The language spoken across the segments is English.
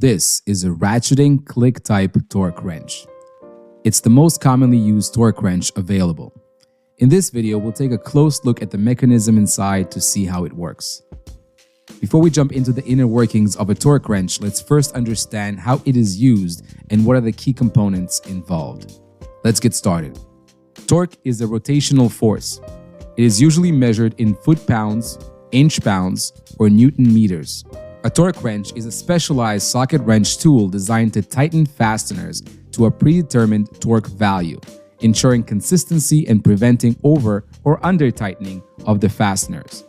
This is a ratcheting click type torque wrench. It's the most commonly used torque wrench available. In this video, we'll take a close look at the mechanism inside to see how it works. Before we jump into the inner workings of a torque wrench, let's first understand how it is used and what are the key components involved. Let's get started. Torque is a rotational force. It is usually measured in foot-pounds, inch-pounds, or Newton-meters. A torque wrench is a specialized socket wrench tool designed to tighten fasteners to a predetermined torque value, ensuring consistency and preventing over or under tightening of the fasteners,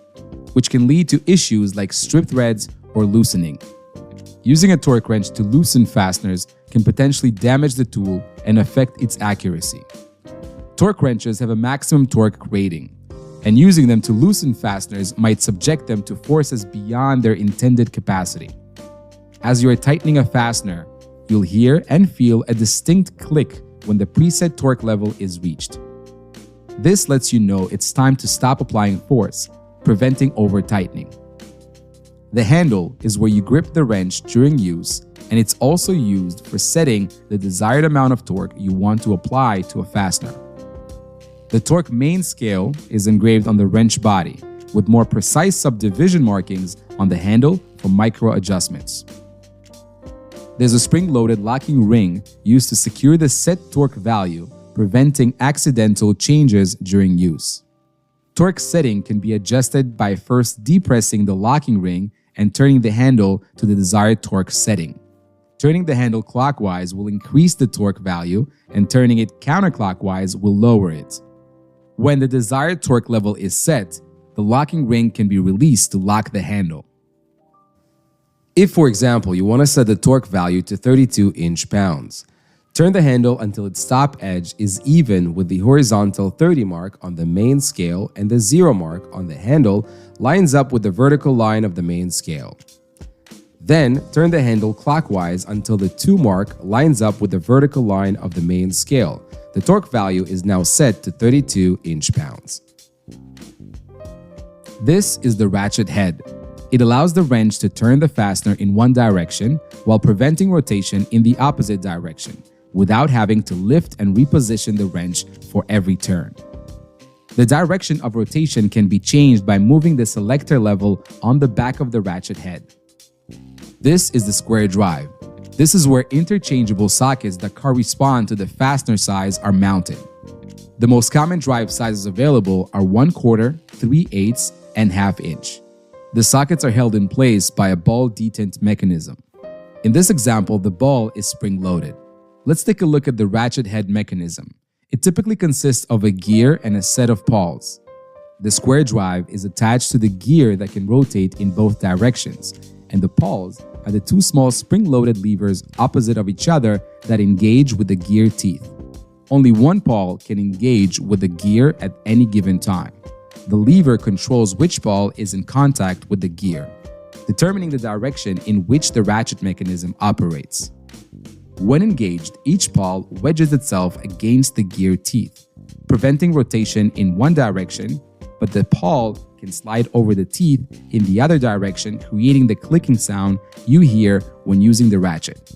which can lead to issues like strip threads or loosening. Using a torque wrench to loosen fasteners can potentially damage the tool and affect its accuracy. Torque wrenches have a maximum torque rating, and using them to loosen fasteners might subject them to forces beyond their intended capacity. As you are tightening a fastener, you'll hear and feel a distinct click when the preset torque level is reached. This lets you know it's time to stop applying force, preventing over-tightening. The handle is where you grip the wrench during use, and it's also used for setting the desired amount of torque you want to apply to a fastener. The torque main scale is engraved on the wrench body, with more precise subdivision markings on the handle for micro adjustments. There's a spring-loaded locking ring used to secure the set torque value, preventing accidental changes during use. Torque setting can be adjusted by first depressing the locking ring and turning the handle to the desired torque setting. Turning the handle clockwise will increase the torque value, and turning it counterclockwise will lower it. When the desired torque level is set, the locking ring can be released to lock the handle. If, for example, you want to set the torque value to 32 inch-pounds, turn the handle until its top edge is even with the horizontal 30 mark on the main scale and the 0 mark on the handle lines up with the vertical line of the main scale. Then, turn the handle clockwise until the 2 mark lines up with the vertical line of the main scale. The torque value is now set to 32 inch-pounds. This is the ratchet head. It allows the wrench to turn the fastener in one direction while preventing rotation in the opposite direction, without having to lift and reposition the wrench for every turn. The direction of rotation can be changed by moving the selector level on the back of the ratchet head. This is the square drive. This is where interchangeable sockets that correspond to the fastener size are mounted. The most common drive sizes available are 1/4, 3/8, and 1/2 inch. The sockets are held in place by a ball detent mechanism. In this example, the ball is spring-loaded. Let's take a look at the ratchet head mechanism. It typically consists of a gear and a set of pawls. The square drive is attached to the gear that can rotate in both directions, and the pawls are the two small spring-loaded levers opposite of each other that engage with the gear teeth. Only one pawl can engage with the gear at any given time. The lever controls which pawl is in contact with the gear, determining the direction in which the ratchet mechanism operates. When engaged, each pawl wedges itself against the gear teeth, preventing rotation in one direction, but the pawl can slide over the teeth in the other direction, creating the clicking sound you hear when using the ratchet.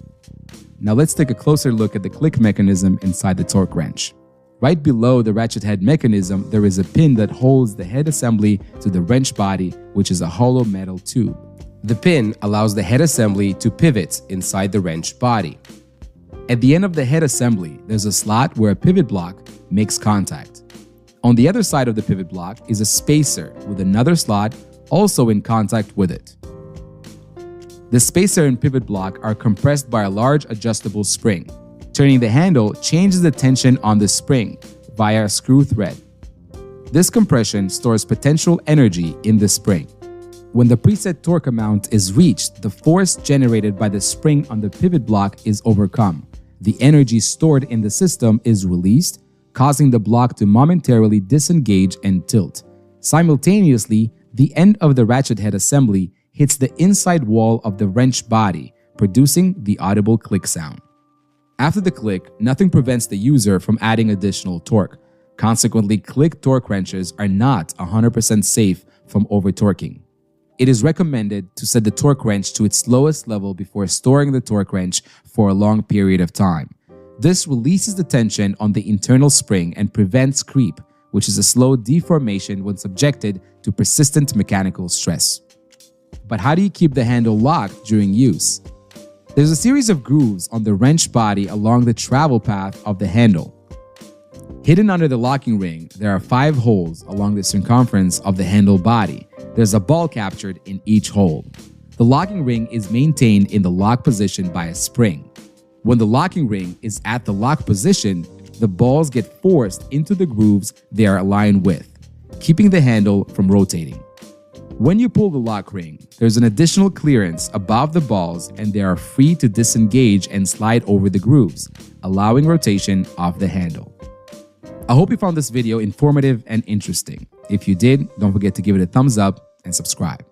Now let's take a closer look at the click mechanism inside the torque wrench. Right below the ratchet head mechanism, there is a pin that holds the head assembly to the wrench body, which is a hollow metal tube. The pin allows the head assembly to pivot inside the wrench body. At the end of the head assembly, there's a slot where a pivot block makes contact. On the other side of the pivot block is a spacer with another slot also in contact with it. The spacer and pivot block are compressed by a large adjustable spring. Turning the handle changes the tension on the spring via a screw thread. This compression stores potential energy in the spring. When the preset torque amount is reached, the force generated by the spring on the pivot block is overcome. The energy stored in the system is released, causing the block to momentarily disengage and tilt. Simultaneously, the end of the ratchet head assembly hits the inside wall of the wrench body, producing the audible click sound. After the click, nothing prevents the user from adding additional torque. Consequently, click torque wrenches are not 100% safe from over-torquing. It is recommended to set the torque wrench to its lowest level before storing the torque wrench for a long period of time. This releases the tension on the internal spring and prevents creep, which is a slow deformation when subjected to persistent mechanical stress. But how do you keep the handle locked during use? There's a series of grooves on the wrench body along the travel path of the handle. Hidden under the locking ring, there are 5 holes along the circumference of the handle body. There's a ball captured in each hole. The locking ring is maintained in the lock position by a spring. When the locking ring is at the lock position, the balls get forced into the grooves they are aligned with, keeping the handle from rotating. When you pull the lock ring, there's an additional clearance above the balls and they are free to disengage and slide over the grooves, allowing rotation of the handle. I hope you found this video informative and interesting. If you did, don't forget to give it a thumbs up and subscribe.